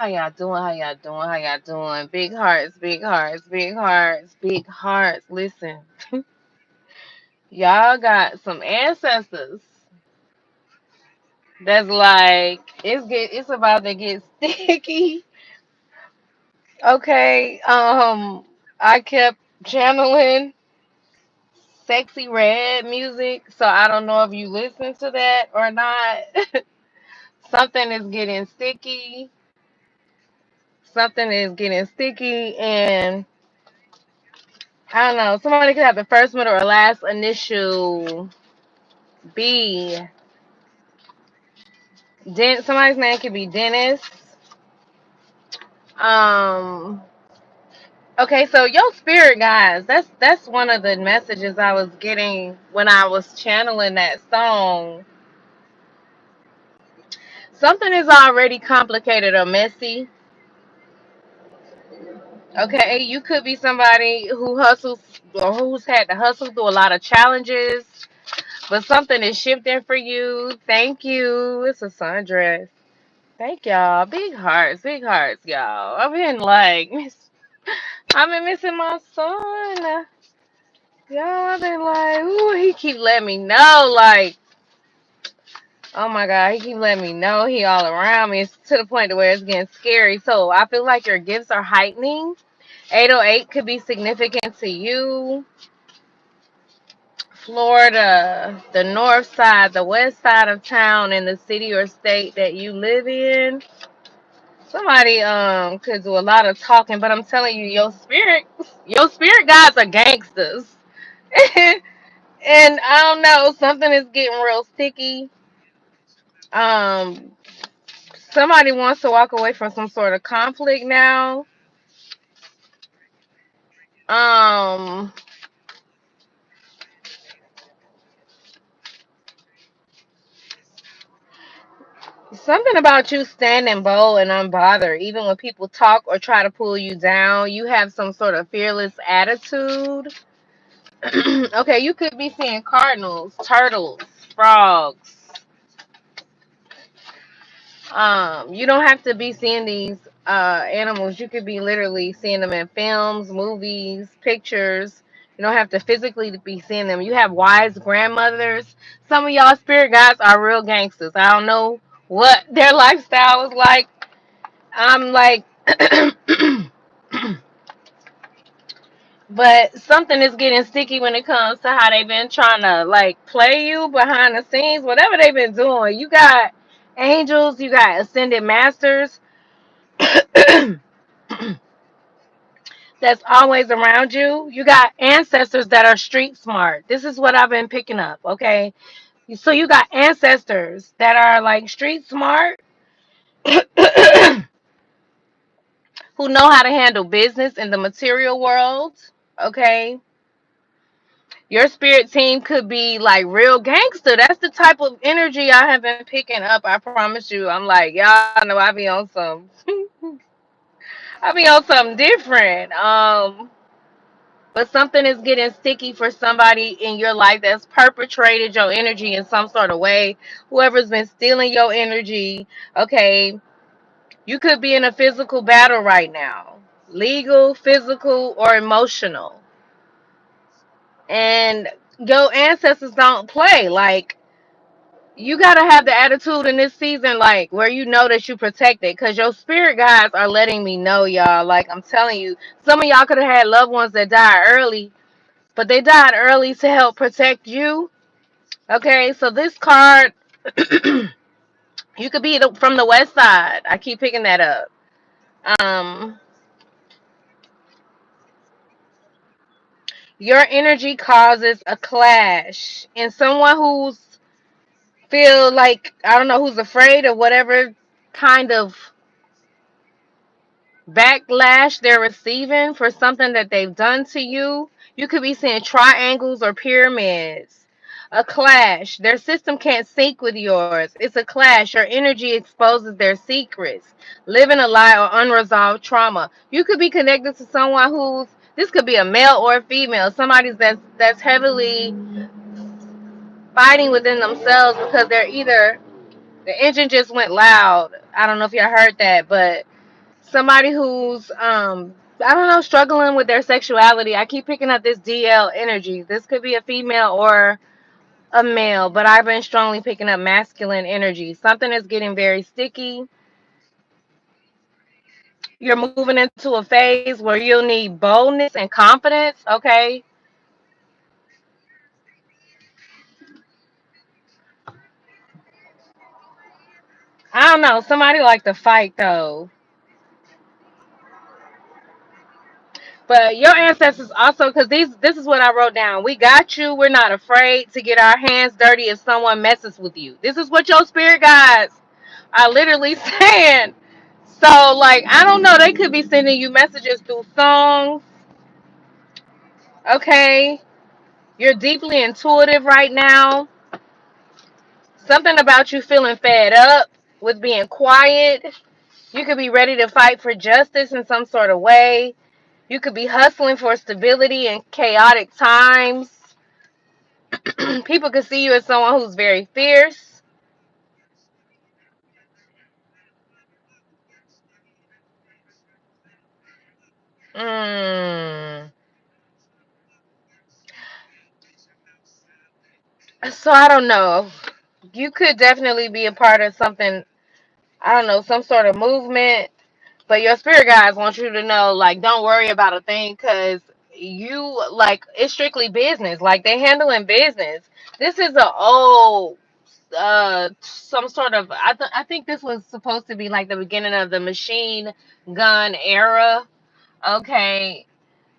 How y'all doing? How y'all doing? How y'all doing? Big hearts, big hearts, big hearts, big hearts. Listen, y'all got some ancestors that's like it's about to get sticky. Okay. I kept channeling sexy red music, so I don't know if you listen to that or not. Something is getting sticky. Something is getting sticky and I don't know. Somebody could have the first, middle, or last initial B. Somebody's name could be Dennis. Um. Okay, so your spirit guys, that's one of the messages I was getting when I was channeling that song. Something is already complicated or messy. Okay, you could be somebody who hustles or who's had to hustle through a lot of challenges, but something is shifting for you. Thank you. It's a sundress. Thank y'all. Big hearts, y'all. I've been missing my son. Y'all, I've been like, ooh, he keep letting me know, like, oh my God, he keep letting me know he all around me. It's to the point to where it's getting scary. So I feel like your gifts are heightening. 808 could be significant to you. Florida, the north side, the west side of town, in the city or state that you live in. Somebody could do a lot of talking, but I'm telling you, your spirit guides are gangsters. And I don't know, something is getting real sticky. Um, somebody wants to walk away from some sort of conflict now. Um, something about you standing bold and unbothered, even when people talk or try to pull you down. You have some sort of fearless attitude. Okay, you could be seeing cardinals, turtles, frogs. You don't have to be seeing these animals. You could be literally seeing them in films, movies, pictures. You don't have to physically be seeing them. You have wise grandmothers. Some of y'all spirit guides are real gangsters. I don't know what their lifestyle is like. I'm like, but something is getting sticky when it comes to how they've been trying to like play you behind the scenes. Whatever they've been doing, you got angels, you got ascended masters that's always around you. You got ancestors that are street smart. This is what I've been picking up, okay? So you got ancestors that are like street smart who know how to handle business in the material world, okay? Your spirit team could be like real gangster. That's the type of energy I have been picking up. I promise you. I'm like, y'all know I be on some I be on something different. But something is getting sticky for somebody in your life that's perpetrated your energy in some sort of way. Whoever's been stealing your energy, okay, you could be in a physical battle right now, legal, physical, or emotional. And your ancestors don't play. Like, you got to have the attitude in this season, like, where you know that you protected. Because your spirit guides are letting me know, y'all. Like, I'm telling you, some of y'all could have had loved ones that died early, but they died early to help protect you. Okay, so this card, you could be from the west side. I keep picking that up. Um, your energy causes a clash, and someone who's feel like I don't know who's afraid of whatever kind of backlash they're receiving for something that they've done to you. You could be seeing triangles or pyramids. A clash. Their system can't sync with yours. It's a clash. Your energy exposes their secrets, living a lie or unresolved trauma. You could be connected to someone who's this could be a male or a female, somebody that's heavily fighting within themselves because they're either the engine just went loud. I don't know if y'all heard that, but somebody who's I don't know, struggling with their sexuality. I keep picking up this DL energy. This could be a female or a male, but I've been strongly picking up masculine energy. Something is getting very sticky. You're moving into a phase where you'll need boldness and confidence, okay? I don't know. Somebody like to fight though. But your ancestors also, because this is what I wrote down. We got you. We're not afraid to get our hands dirty if someone messes with you. This is what your spirit guides are literally saying. So, like, I don't know. They could be sending you messages through songs. Okay. You're deeply intuitive right now. Something about you feeling fed up with being quiet. You could be ready to fight for justice in some sort of way. You could be hustling for stability in chaotic times. People could see you as someone who's very fierce. Mm. So I don't know. You could definitely be a part of something, I don't know, some sort of movement. But your spirit guides want you to know, like, don't worry about a thing because you, like, it's strictly business. Like, they handling business. This is a old, some sort of, I think this was supposed to be like the beginning of the machine gun era. Okay.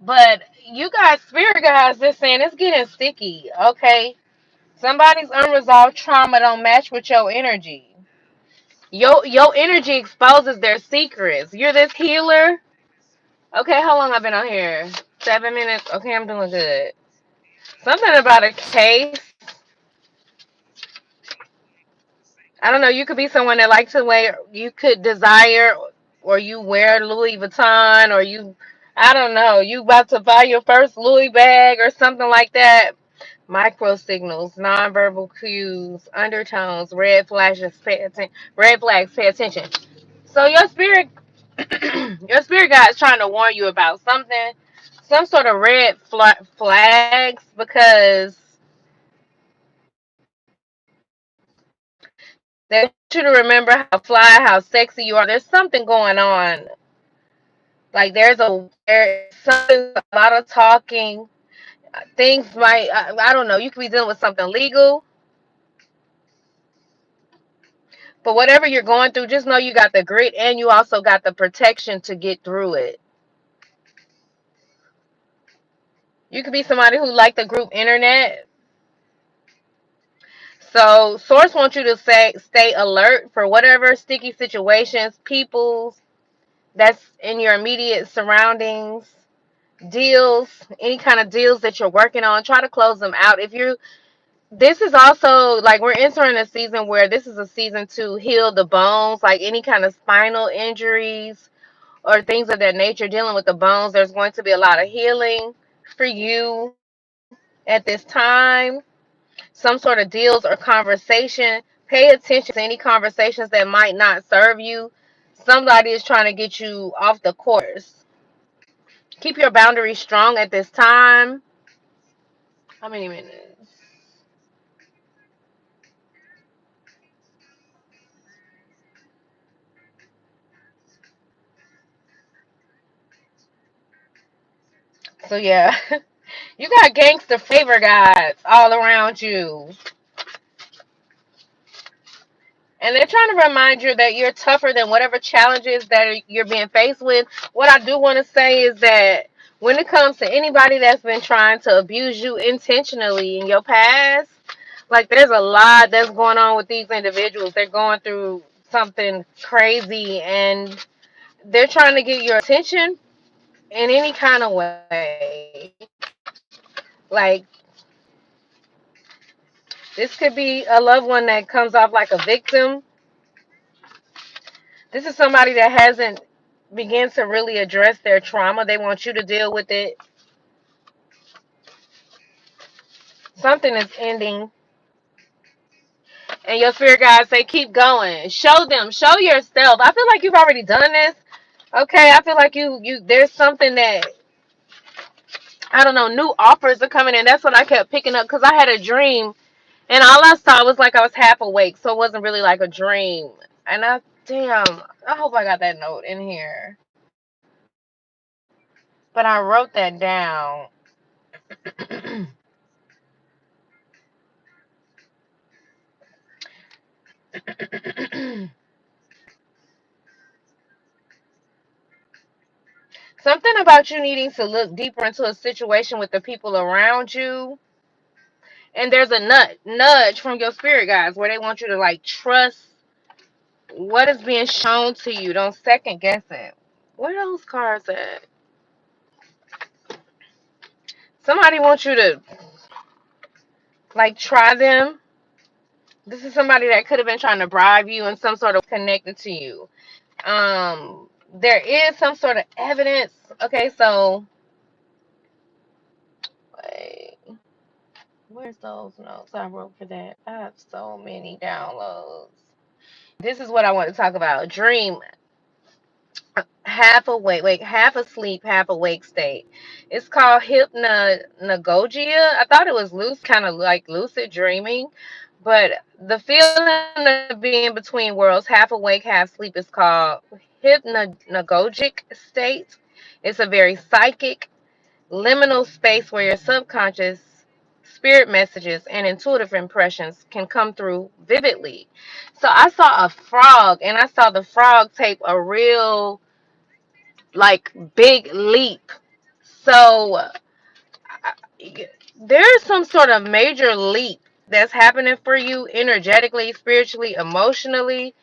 But you guys, spirit guys, they're saying it's getting sticky. Okay. Somebody's unresolved trauma don't match with your energy. Your energy exposes their secrets. You're this healer. Okay, how long I've been on here? 7 minutes. Okay, I'm doing good. Something about a case. I don't know. You could be someone that likes to wear. You could desire, or you wear Louis Vuitton, or you. I don't know. You about to buy your first Louis bag or something like that. Micro signals, nonverbal cues, undertones, red flashes. Pay attention. Red flags. Pay attention. So your spirit, your spirit guide is trying to warn you about something, some sort of red flags, because they want you to remember how fly, how sexy you are. There's something going on. Like there's something, a lot of talking. Things might, I don't know. You could be dealing with something legal, but whatever you're going through, just know you got the grit and you also got the protection to get through it. You could be somebody who like the group internet. So source wants you to stay alert for whatever sticky situations, people that's in your immediate surroundings, deals, any kind of deals that you're working on, try to close them out. If you This is also like we're entering a season where this is a season to heal the bones, like any kind of spinal injuries or things of that nature dealing with the bones. There's going to be a lot of healing for you at this time. Some sort of deals or conversation. Pay attention to any conversations that might not serve you. Somebody is trying to get you off the course. Keep your boundaries strong at this time. How many minutes? So yeah, you got gangster favor guys all around you. And they're trying to remind you that you're tougher than whatever challenges that you're being faced with. What I do want to say is that when it comes to anybody that's been trying to abuse you intentionally in your past, like there's a lot that's going on with these individuals. They're going through something crazy and they're trying to get your attention in any kind of way. Like this could be a loved one that comes off like a victim. This is somebody that hasn't began to really address their trauma. They want you to deal with it. Something is ending. And your spirit guides say, keep going. Show them. Show yourself. I feel like you've already done this. Okay, I feel like you there's something that I don't know, new offers are coming in. That's what I kept picking up because I had a dream and all I saw was like I was half awake, so it wasn't really like a dream. And damn, I hope I got that note in here. But I wrote that down. Something about you needing to look deeper into a situation with the people around you. And there's a nudge from your spirit guides where they want you to like trust what is being shown to you. Don't second guess it. Where are those cards at? Somebody wants you to like try them. This is somebody that could have been trying to bribe you in some sort of connected to you. There is some sort of evidence. Okay, so wait, where's those notes I wrote for that? I have so many downloads. This is what I want to talk about. Dream, half awake, wait, half asleep, half awake state. It's called hypnagogia. I thought it was loose, kind of like lucid dreaming, but the feeling of being between worlds, half awake, half sleep, is called hypnagogic state. It's a very psychic, liminal space where your subconscious spirit messages and intuitive impressions can come through vividly. So I saw a frog and I saw the frog take a real like big leap. So there's some sort of major leap that's happening for you energetically, spiritually, emotionally.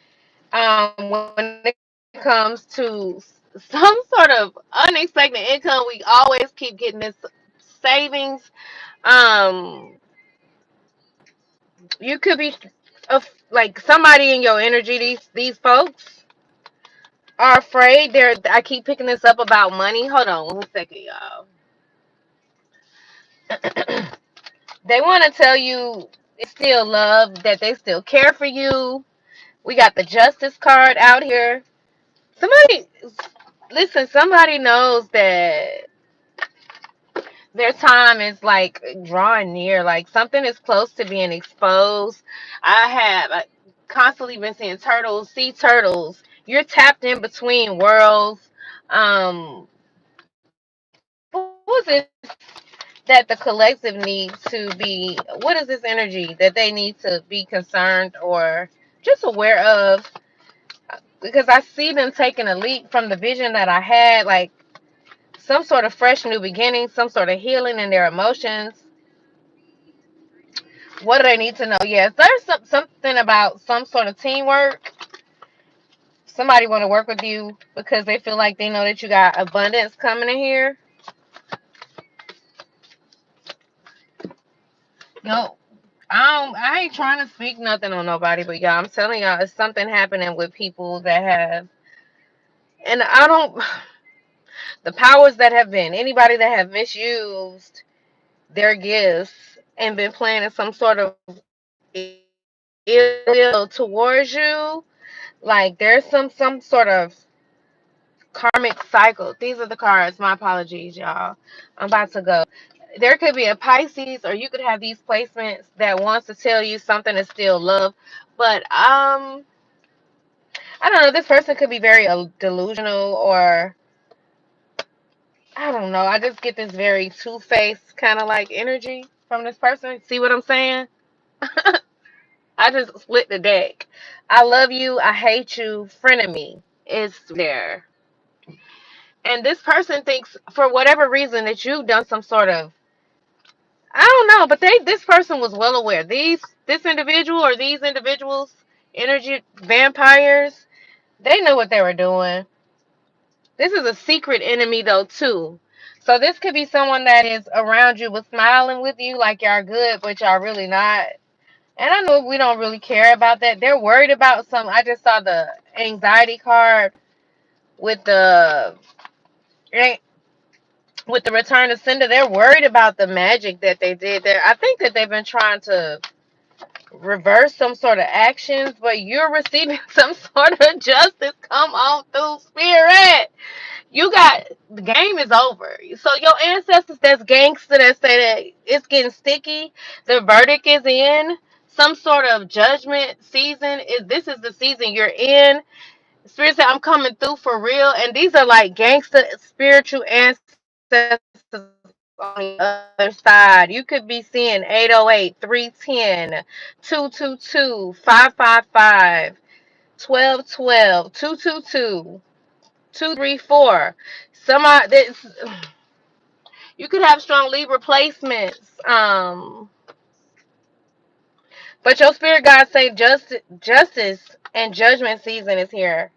When it comes to some sort of unexpected income, we always keep getting this savings. Um, you could be like somebody in your energy. These folks are afraid. I keep picking this up about money. Hold on 1 second, y'all. They want to tell you it's still love, that they still care for you. We got the justice card out here. Somebody, listen, somebody knows that their time is like drawing near, like something is close to being exposed. I have constantly been seeing turtles, sea turtles. You're tapped in between worlds. What was it that the collective needs to be? What is this energy that they need to be concerned or just aware of? Because I see them taking a leap from the vision that I had, like some sort of fresh new beginning, some sort of healing in their emotions. What do they need to know? Yes, there's something about some sort of teamwork. Somebody want to work with you because they feel like they know that you got abundance coming in here. Yo, I ain't trying to speak nothing on nobody, but y'all, I'm telling y'all, it's something happening with people that have, and I don't, the powers that have been, anybody that have misused their gifts and been planning some sort of ill will towards you, like there's some sort of karmic cycle. These are the cards. My apologies, y'all. I'm about to go. There could be a Pisces, or you could have these placements that wants to tell you something is still love. But I don't know. This person could be very delusional, or I don't know. I just get this very two-faced kind of like energy from this person. See what I'm saying? I just split the deck. I love you. I hate you. Frenemy is there. And this person thinks for whatever reason that you've done some sort of, I don't know, but this person was well aware. This individual or these individuals, energy vampires, they knew what they were doing. This is a secret enemy though too. So this could be someone that is around you but smiling with you like y'all good, but y'all really not. And I know we don't really care about that. They're worried about some. I just saw the anxiety card with the with the return of sender. They're worried about the magic that they did there. I think that they've been trying to reverse some sort of actions, but you're receiving some sort of justice. Come on through, spirit. the game is over. So your ancestors that's gangster that say that it's getting sticky, the verdict is in. Some sort of judgment season is this is the season you're in. Spirit said I'm coming through for real, and these are like gangster spiritual ancestors on the other side. You could be seeing 808, 310, 222, 555, 1212, 222, 234. You could have strong Libra placements. But your spirit guides say justice and judgment season is here.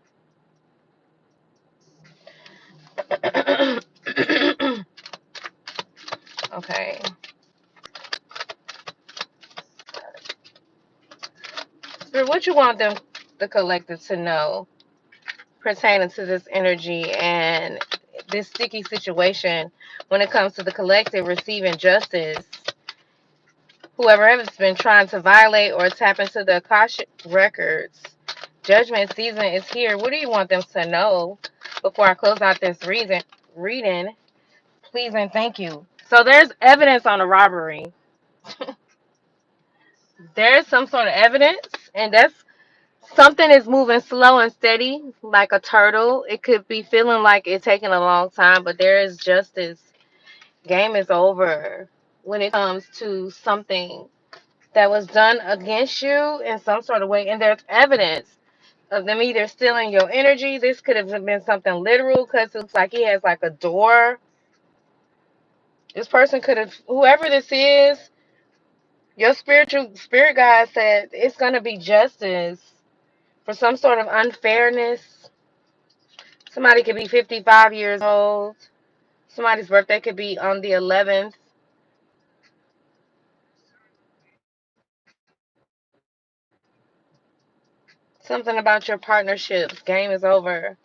Okay. Spirit, what you want the collective to know pertaining to this energy and this sticky situation when it comes to the collective receiving justice? Whoever has been trying to violate or tap into the Akashic Records, judgment season is here. What do you want them to know before I close out this reading? Please and thank you. So there's evidence on a robbery. There's some sort of evidence, and that's something is moving slow and steady, like a turtle. It could be feeling like it's taking a long time, but there is justice. Game is over when it comes to something that was done against you in some sort of way, and there's evidence of them either stealing your energy. This could have been something literal because it looks like he has like a door. This person could have, whoever this is, your spiritual spirit guide said it's going to be justice for some sort of unfairness. Somebody could be 55 years old. Somebody's birthday could be on the 11th. Something about your partnerships. Game is over.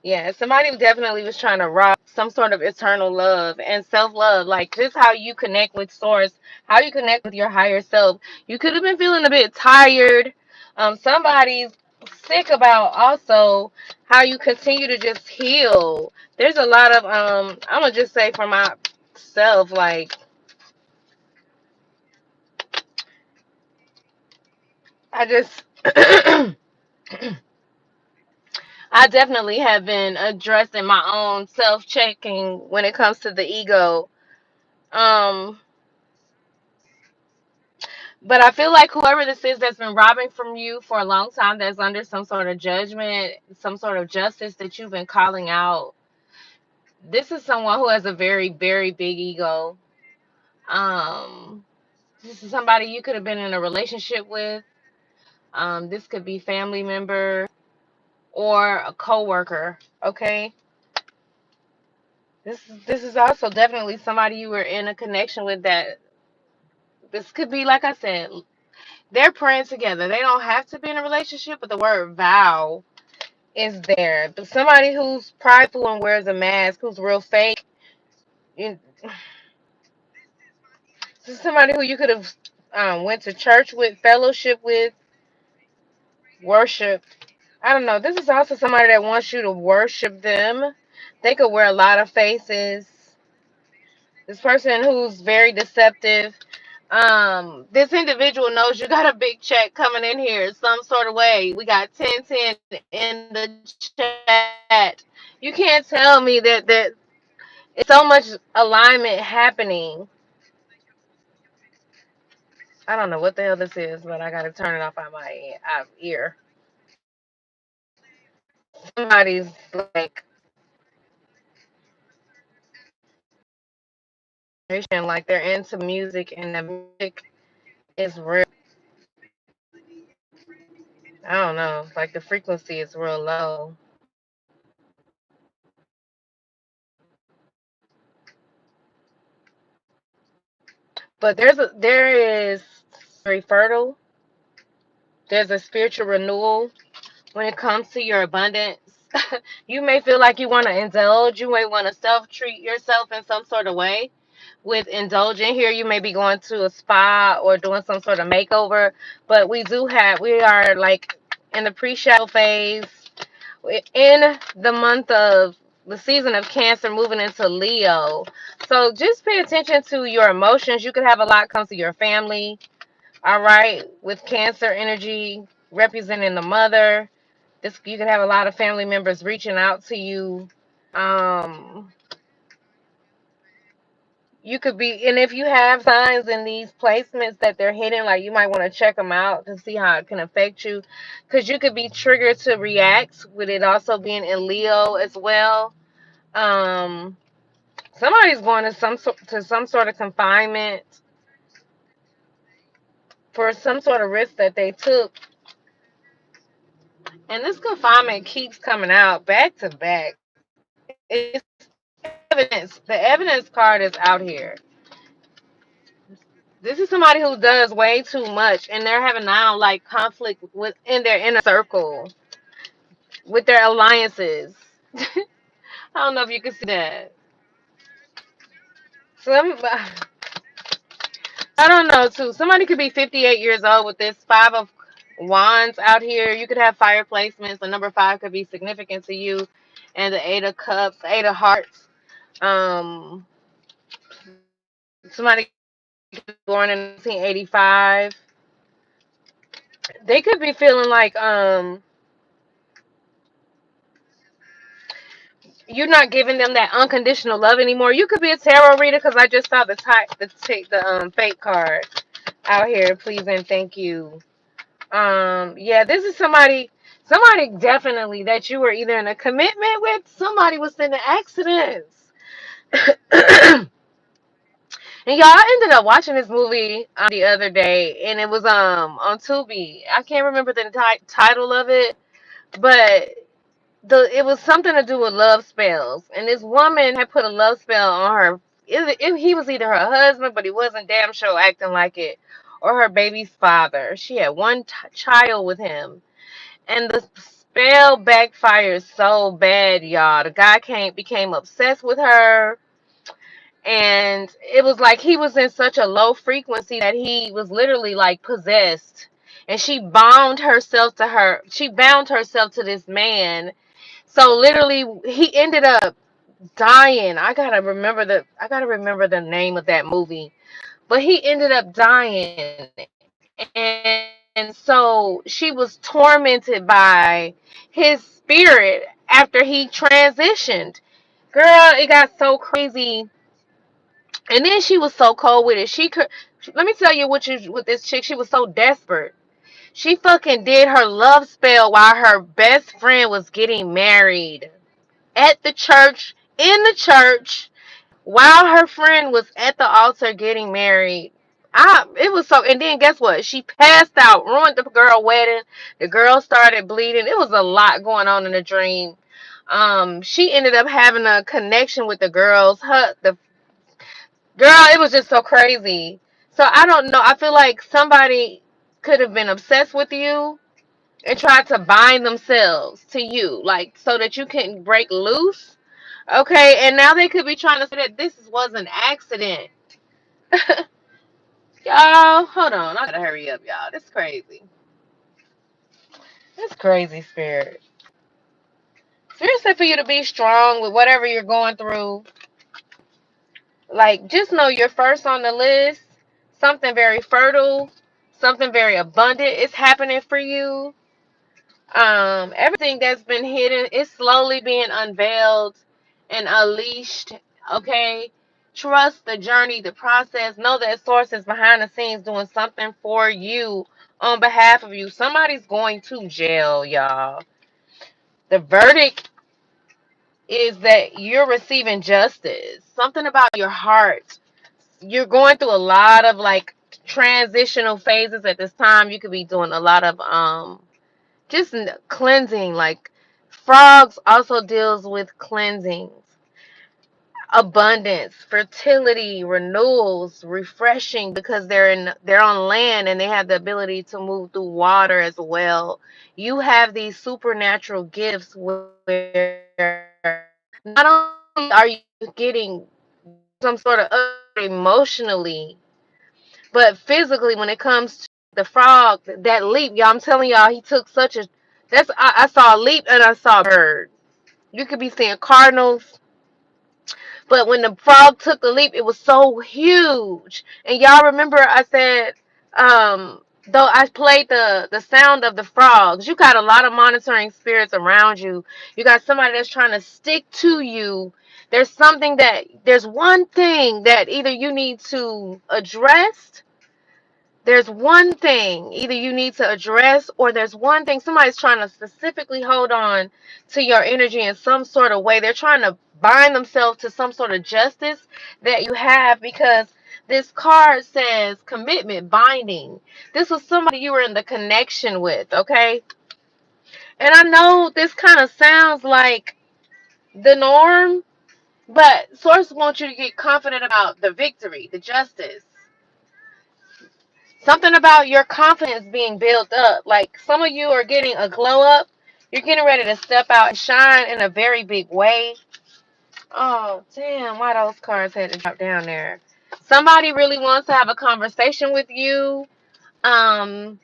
Yeah, somebody definitely was trying to rob some sort of eternal love and self love. Like, just how you connect with Source, how you connect with your higher self. You could have been feeling a bit tired. Somebody's sick about also how you continue to just heal. There's a lot of, I'm going to just say for myself, like, I just. I definitely have been addressing my own self checking when it comes to the ego. Um, But I feel like whoever this is that's been robbing from you for a long time, that's under some sort of judgment, some sort of justice that you've been calling out, this is someone who has a very, very big ego. Um, this is somebody you could have been in a relationship with. This could be family member or a coworker. Okay, this is also definitely somebody you were in a connection with. That this could be, like I said, they're praying together. They don't have to be in a relationship, but the word vow is there. But somebody who's prideful and wears a mask, who's real fake, you, somebody who you could have went to church with, fellowship with, worship. I don't know. This is also somebody that wants you to worship them. They could wear a lot of faces. This person who's very deceptive. This individual knows you got a big check coming in here some sort of way. We got 1010 in the chat. You can't tell me that it's so much alignment happening. I don't know what the hell this is, but I gotta turn it off on my ear. Somebody's like, they're into music, and the music is real. I don't know, like the frequency is real low. But there is very fertile. There's a spiritual renewal when it comes to your abundance. You may feel like you want to indulge. You may want to self treat yourself in some sort of way. With indulging here, you may be going to a spa or doing some sort of makeover. But we are like in the pre-shower phase in the month of the season of Cancer moving into Leo. So just pay attention to your emotions. You could have a lot come to your family. All right, with Cancer energy representing the mother. This you could have a lot of family members reaching out to you. Um, you could be, and if you have signs in these placements that they're hitting, like you might want to check them out to see how it can affect you, because you could be triggered to react with it also being in Leo as well. Um, somebody's going to some sort of confinement for some sort of risk that they took, and this confinement keeps coming out back to back. It's evidence. The evidence card is out here. This is somebody who does way too much, and they're having now like conflict within their inner circle with their alliances. I don't know if you can see that. Some, I don't know too. Somebody could be 58 years old with this Five of Wands out here. You could have fire placements. The number five could be significant to you, and the Eight of Cups, Eight of Hearts. Somebody born in 1985. They could be feeling like you're not giving them that unconditional love anymore. You could be a tarot reader because I just saw the fake card out here. Please and thank you. Yeah, this is somebody definitely that you were either in a commitment with. Somebody was in an accidents. And y'all, I ended up watching this movie the other day, and it was on Tubi. I can't remember the title of it, but it was something to do with love spells, and this woman had put a love spell on her. He was either her husband, but he wasn't damn sure acting like it, or her baby's father. She had one child with him, and the spell backfired so bad, y'all. The guy became obsessed with her, and it was like he was in such a low frequency that he was literally like possessed, and she bound herself to her. She bound herself to this man, so literally, he ended up dying. I gotta remember the name of that movie. But he ended up dying, and so she was tormented by his spirit after he transitioned. Girl, it got so crazy, and then she was so cold with it. She could. Let me tell you with this chick. She was so desperate. She fucking did her love spell while her best friend was getting married at the church, in the church, while her friend was at the altar getting married. It was so, and then guess what? She passed out, ruined the girl wedding. The girl started bleeding. It was a lot going on in the dream. She ended up having a connection with the girl. It was just so crazy. So I don't know. I feel like somebody could have been obsessed with you and tried to bind themselves to you, like so that you couldn't break loose. Okay, and now they could be trying to say that this was an accident. Y'all, hold on. I gotta hurry up, y'all. This is crazy. This crazy, Spirit. Spirit said for you to be strong with whatever you're going through. Like, just know you're first on the list. Something very fertile, something very abundant is happening for you. Everything that's been hidden is slowly being unveiled and unleashed. Okay, trust the journey, the process. Know that source is behind the scenes doing something for you on behalf of you. Somebody's going to jail, y'all. The verdict is that you're receiving justice. Something about your heart. You're going through a lot of like transitional phases at this time. You could be doing a lot of just cleansing. Like frogs also deals with cleansings, abundance, fertility, renewals, refreshing, because they're on land and they have the ability to move through water as well. You have these supernatural gifts where not only are you getting some sort of emotionally, but physically, when it comes to the frog, that leap, y'all, I'm telling y'all, he took such a, I saw a leap and I saw a bird. You could be seeing cardinals. But when the frog took the leap, it was so huge. And y'all remember I said, though I played the sound of the frogs, you got a lot of monitoring spirits around you. You got somebody that's trying to stick to you. There's one thing that either you need to address. There's one thing either you need to address, or there's one thing somebody's trying to specifically hold on to your energy in some sort of way. They're trying to bind themselves to some sort of justice that you have, because this card says commitment, binding. This was somebody you were in the connection with, okay? And I know this kind of sounds like the norm, but Source wants you to get confident about the victory, the justice. Something about your confidence being built up. Like some of you are getting a glow up. You're getting ready to step out and shine in a very big way. Oh, damn, why those cards had to drop down there? Somebody really wants to have a conversation with you. Um,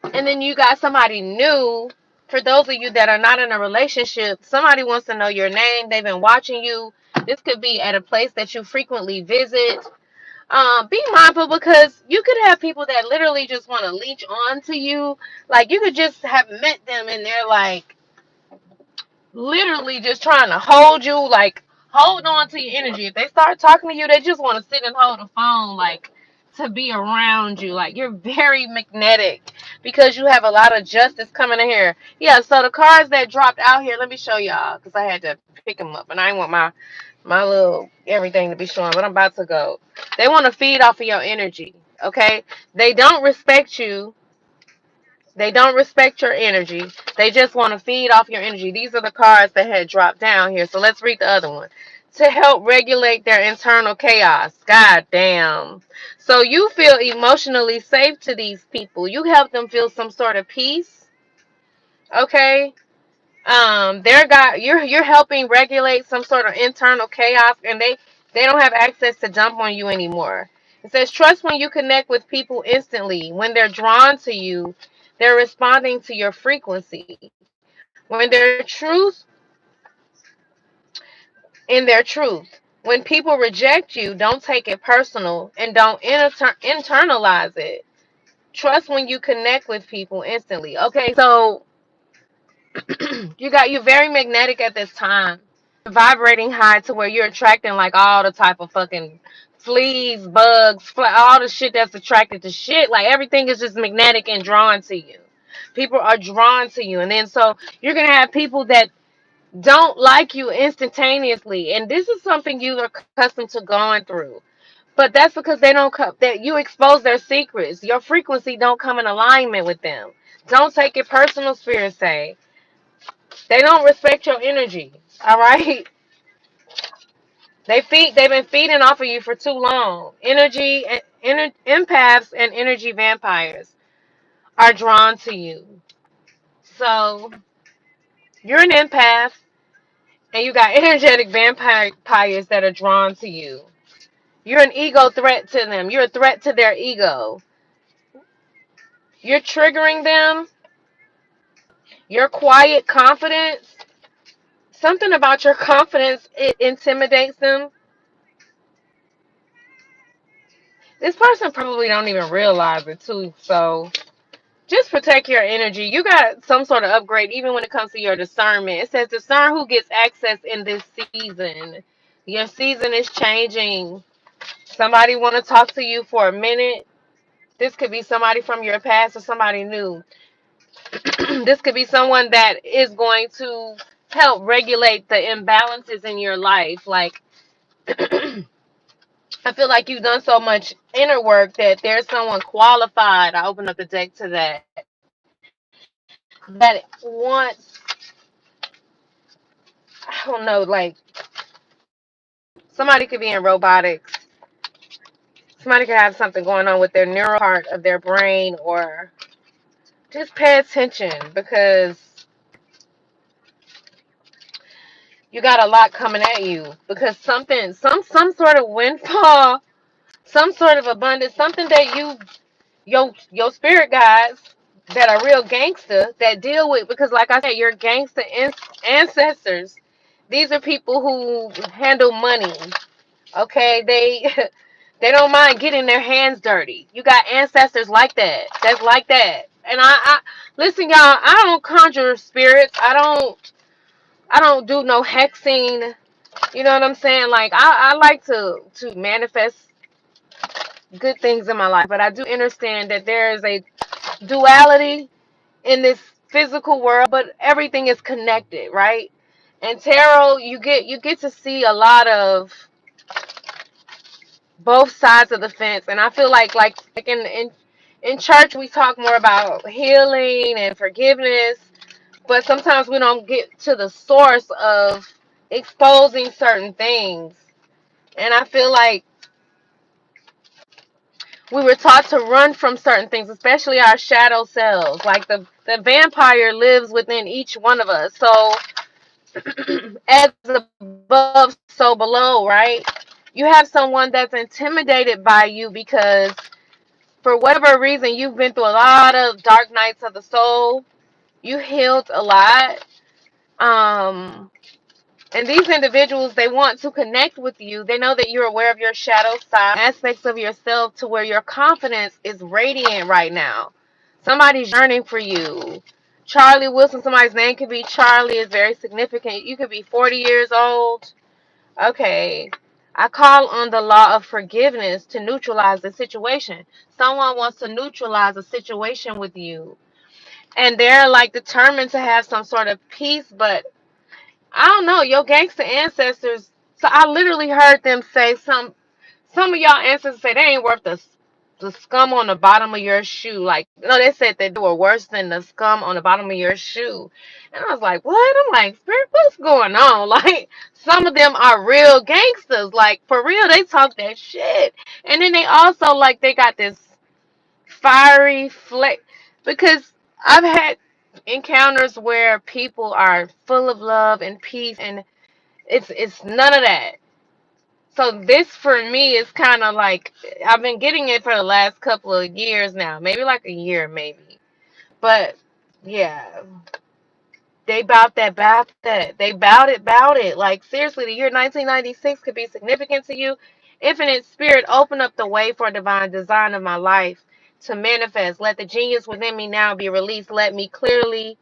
and then you got somebody new. For those of you that are not in a relationship, somebody wants to know your name. They've been watching you. This could be at a place that you frequently visit. Be mindful, because you could have people that literally just want to leech on to you. Like you could just have met them and they're like literally just trying to hold you, like hold on to your energy. If they start talking to you, they just want to sit and hold the phone, like to be around you. Like you're very magnetic because you have a lot of justice coming in here. Yeah, so the cards that dropped out here, let me show y'all, because I had to pick them up and I didn't want my little everything to be showing, but I'm about to go. They want to feed off of your energy, okay? They don't respect you. They don't respect your energy. They just want to feed off your energy. These are the cards that had dropped down here. So let's read the other one. To help regulate their internal chaos. God damn. So you feel emotionally safe to these people. You help them feel some sort of peace. Okay? You're helping regulate some sort of internal chaos, and they don't have access to dump on you anymore. It says trust when you connect with people instantly. When they're drawn to you, they're responding to your frequency. When in their truth. When people reject you, don't take it personal and don't internalize it. Trust when you connect with people instantly. Okay, so you're very magnetic at this time, vibrating high to where you're attracting like all the type of fucking fleas, bugs, all the shit that's attracted to shit. Like everything is just magnetic and drawn to you. People are drawn to you, and then so you're gonna have people that don't like you instantaneously, and this is something you are accustomed to going through. But that's because they don't come, that you expose their secrets. Your frequency don't come in alignment with them. Don't take it personal, spirits say. They don't respect your energy. All right. They've been feeding off of you for too long. Empaths and energy vampires are drawn to you. So you're an empath and you got energetic vampires that are drawn to you. You're an ego threat to them. You're a threat to their ego. You're triggering them. Your quiet confidence. Something about your confidence, it intimidates them. This person probably don't even realize it too. So just protect your energy. You got some sort of upgrade even when it comes to your discernment. It says discern who gets access in this season. Your season is changing. Somebody want to talk to you for a minute. This could be somebody from your past or somebody new. This could be someone that is going to help regulate the imbalances in your life. Like I feel like you've done so much inner work that there's someone qualified. I open up the deck to that wants, I don't know, like somebody could be in robotics. Somebody could have something going on with their neural part of their brain, or just pay attention because you got a lot coming at you, because some sort of windfall, some sort of abundance, something that your spirit guides that are real gangster that deal with, because like I said, your gangster ancestors, These are people who handle money. Okay, they they don't mind getting their hands dirty. You got ancestors like that. That's like that. And I listen, y'all. I don't conjure spirits. I don't do no hexing. You know what I'm saying? Like I like to manifest good things in my life, but I do understand that there is a duality in this physical world, but everything is connected, right? And tarot, you get to see a lot of both sides of the fence, and I feel like in church we talk more about healing and forgiveness, but sometimes we don't get to the source of exposing certain things. And I feel like we were taught to run from certain things, especially our shadow selves. Like the vampire lives within each one of us. So as above, so below, right? You have someone that's intimidated by you because for whatever reason you've been through a lot of dark nights of the soul. You healed a lot. Um and these individuals, they want to connect with you. They know that you're aware of your shadow side, aspects of yourself to where your confidence is radiant right now. Somebody's yearning for you. Charlie Wilson, somebody's name could be Charlie, is very significant. You could be 40 years old. Okay. I call on the law of forgiveness to neutralize the situation. Someone wants to neutralize a situation with you. And they're like determined to have some sort of peace, but I don't know, your gangster ancestors. So I literally heard them say some of y'all ancestors say they ain't worth the scum on the bottom of your shoe. Like, no, they said that they were worse than the scum on the bottom of your shoe. And I was like, what? I'm like, Spirit, what's going on? Like, some of them are real gangsters. Like, for real, they talk that shit. And then they also, like, they got this fiery flex. Because I've had encounters where people are full of love and peace, and it's none of that. So this for me is kind of like I've been getting it for the last couple of years now, maybe like a year, maybe. But yeah, they bout that. They bout it. Like seriously, the year 1996 could be significant to you. Infinite Spirit, open up the way for divine design of my life to manifest. Let the genius within me now be released. Let me clearly